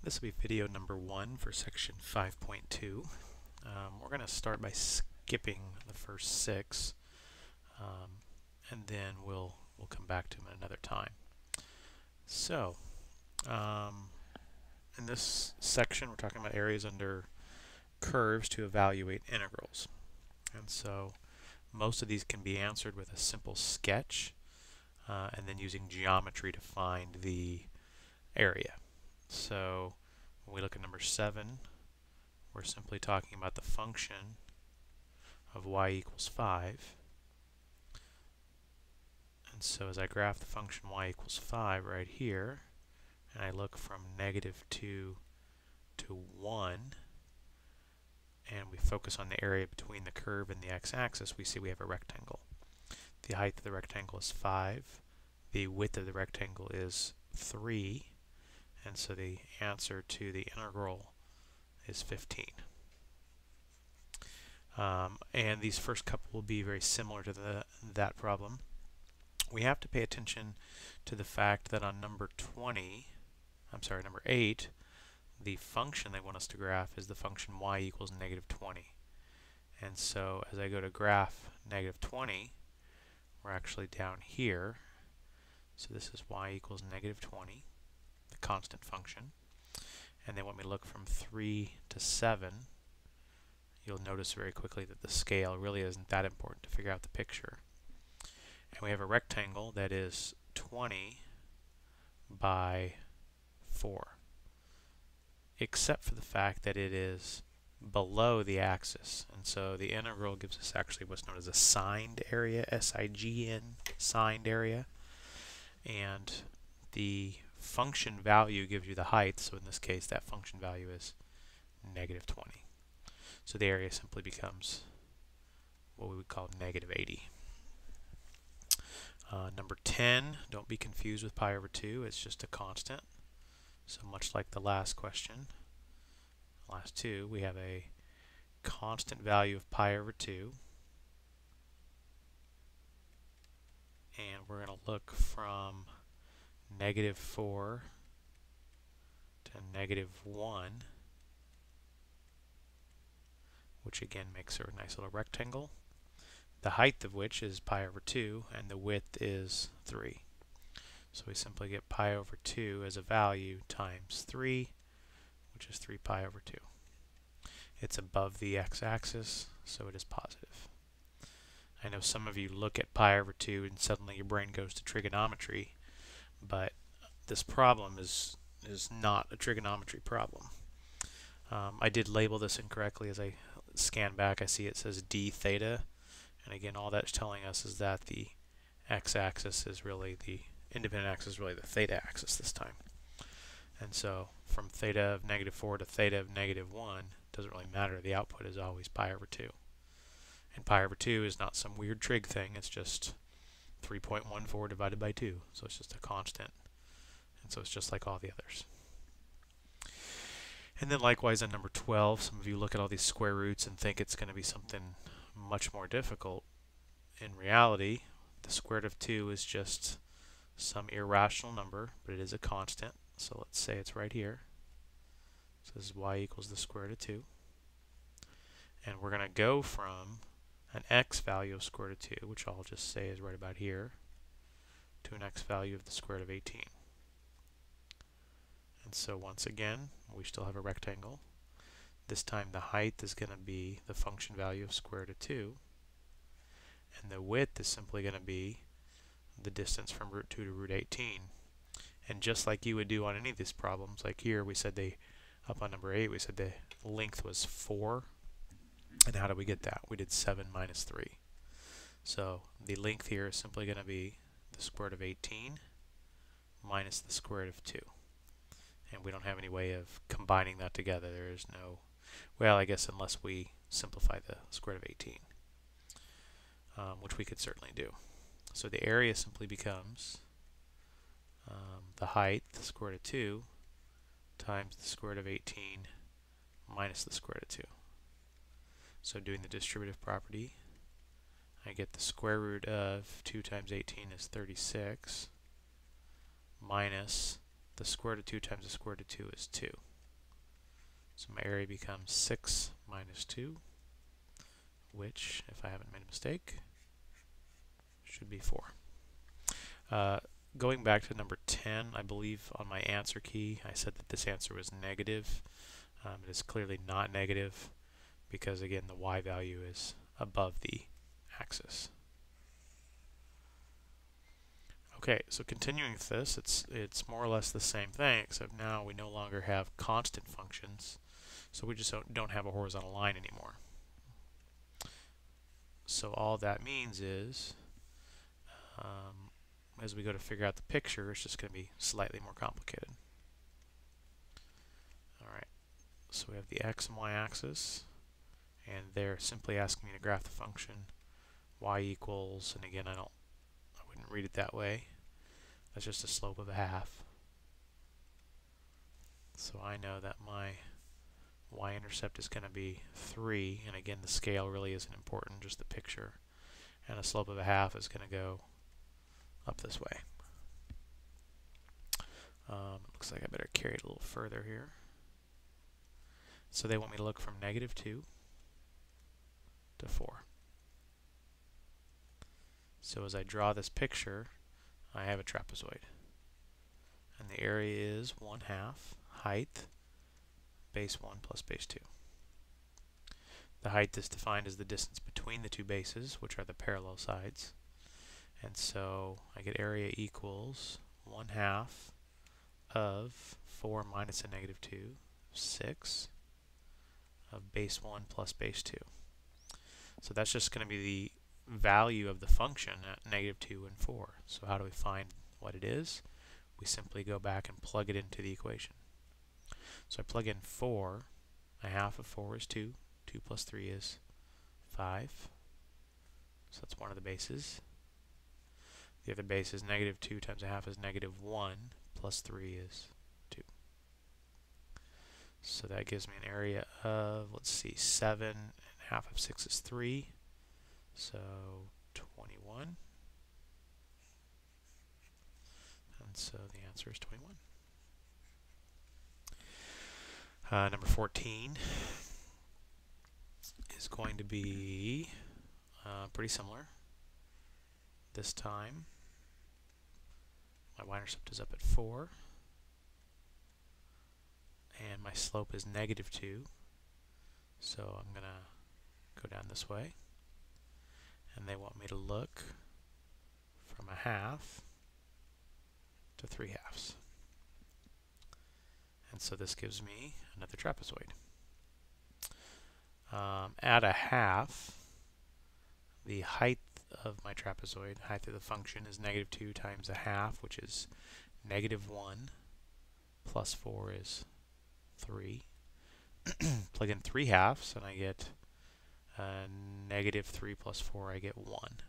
This will be video number 1 for section 5.2. We're going to start by skipping the first 6, and then we'll come back to them at another time. So, in this section, we're talking about areas under curves to evaluate integrals. And so, most of these can be answered with a simple sketch, and then using geometry to find the area. So when we look at number 7, we're simply talking about the function of y equals 5. And so as I graph the function y equals 5 right here, and I look from -2 to 1, and we focus on the area between the curve and the x-axis, we see we have a rectangle. The height of the rectangle is 5. The width of the rectangle is 3. And so the answer to the integral is 15. And these first couple will be very similar to that problem. We have to pay attention to the fact that on number 8, the function they want us to graph is the function y equals -20. And so as I go to graph -20, we're actually down here. So this is y equals -20. Constant function. And then when we look from 3 to 7, you'll notice very quickly that the scale really isn't that important to figure out the picture. And we have a rectangle that is 20 by 4, except for the fact that it is below the axis. And so the integral gives us actually what's known as a signed area, S-I-G-N, signed area. And the function value gives you the height, so in this case that function value is -20. So the area simply becomes what we would call -80. Number 10, don't be confused with pi over 2, it's just a constant. So much like the last question, last two, we have a constant value of pi over 2. And we're going to look from -4 to -1, which again makes a nice little rectangle, the height of which is pi over 2 and the width is 3. So we simply get pi over 2 as a value times 3, which is 3 pi over 2. It's above the x-axis, so it is positive. I know some of you look at pi over 2 and suddenly your brain goes to trigonometry, but this problem is not a trigonometry problem. I did label this incorrectly. As I scan back, I see it says d theta, and again all that's telling us is that the x-axis is really the independent axis is really the theta axis this time. And so from theta of -4 to theta of -1 doesn't really matter. The output is always pi over 2. And pi over 2 is not some weird trig thing, it's just 3.14 divided by 2, so it's just a constant, and so it's just like all the others. And then likewise on number 12, some of you look at all these square roots and think it's going to be something much more difficult. In reality, the square root of 2 is just some irrational number, but it is a constant, so let's say it's right here. So this is y equals the square root of 2. And we're going to go from an x value of square root of 2, which I'll just say is right about here, to an x value of the square root of 18. And so once again, we still have a rectangle. This time the height is going to be the function value of square root of 2, and the width is simply going to be the distance from root 2 to root 18. And just like you would do on any of these problems, like here we said up on number 8, we said the length was 4. And how did we get that? We did 7 minus 3. So the length here is simply going to be the square root of 18 minus the square root of 2. And we don't have any way of combining that together. There is no, well, I guess unless we simplify the square root of 18, which we could certainly do. So the area simply becomes the height, the square root of 2, times the square root of 18 minus the square root of 2. So doing the distributive property, I get the square root of 2 times 18 is 36, minus the square root of 2 times the square root of 2 is 2. So my area becomes 6 minus 2, which, if I haven't made a mistake, should be 4. Going back to number 10, I believe on my answer key I said that this answer was negative. It is clearly not negative because, again, the y value is above the axis. Okay, so continuing with this, it's more or less the same thing, except now we no longer have constant functions, so we just don't have a horizontal line anymore. So all that means is, as we go to figure out the picture, it's just going to be slightly more complicated. Alright, so we have the x and y axis, and they're simply asking me to graph the function y equals, and again I wouldn't read it that way, that's just a slope of a half. So I know that my y-intercept is going to be 3, and again the scale really isn't important, just the picture, and a slope of a half is going to go up this way. Looks like I better carry it a little further here. So they want me to look from -2 to 4. So as I draw this picture, I have a trapezoid. And the area is 1/2 height, base 1 plus base 2. The height is defined as the distance between the two bases, which are the parallel sides. And so I get area equals 1/2 of 4 minus a -2, 6 of base 1 plus base 2. So that's just going to be the value of the function at -2 and 4. So how do we find what it is? We simply go back and plug it into the equation. So I plug in 4. 1/2 of 4 is 2. 2 plus 3 is 5. So that's one of the bases. The other base is -2 times 1/2 is -1 plus 3 is 2. So that gives me an area of, let's see, 7 and 1/2 of 6 is 3. So 21. And so the answer is 21. Number 14 is going to be pretty similar. This time, my y-intercept is up at 4, and my slope is -2. So I'm going to go down this way, and they want me to look from 1/2 to 3/2. And so this gives me another trapezoid. At 1/2, the height of my trapezoid, height of the function, is -2 times 1/2, which is -1 plus 4 is 3. Plug in 3/2, and I get -3 plus 4, I get 1.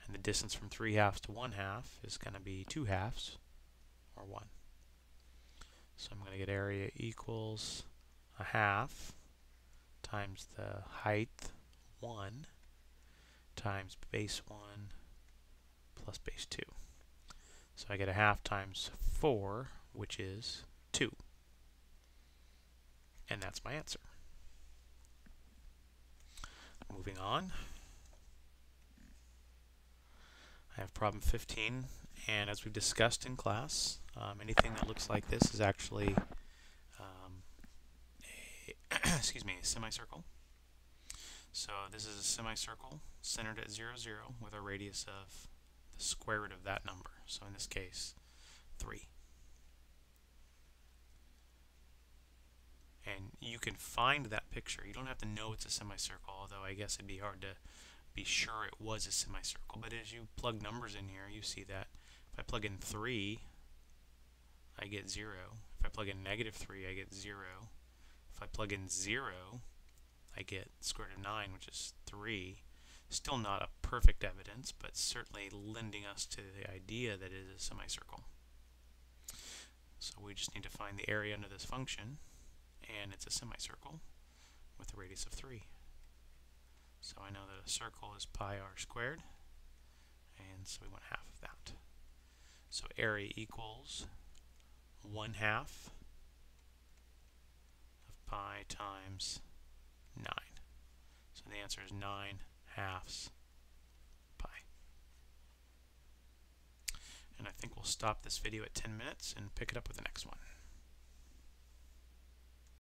And the distance from 3/2 to 1/2 is going to be 2/2, or 1. So I'm going to get area equals 1/2 times the height, 1, times base 1 plus base 2. So I get 1/2 times 4, which is 2. And that's my answer. Moving on. I have problem 15, and as we've discussed in class, anything that looks like this is actually a semicircle. So this is a semicircle centered at 0, 0 with a radius of the square root of that number. So in this case, 3. And you can find that picture. You don't have to know it's a semicircle, although I guess it'd be hard to be sure it was a semicircle. But as you plug numbers in here, you see that if I plug in 3, I get 0. If I plug in -3, I get 0. If I plug in 0, I get square root of 9, which is 3. Still not a perfect evidence, but certainly lending us to the idea that it is a semicircle. So we just need to find the area under this function, and it's a semicircle with a radius of 3. So I know that a circle is pi r squared, and so we want 1/2 of that. So area equals 1/2 of pi times 9. So the answer is 9/2 pi. And I think we'll stop this video at 10 minutes and pick it up with the next one.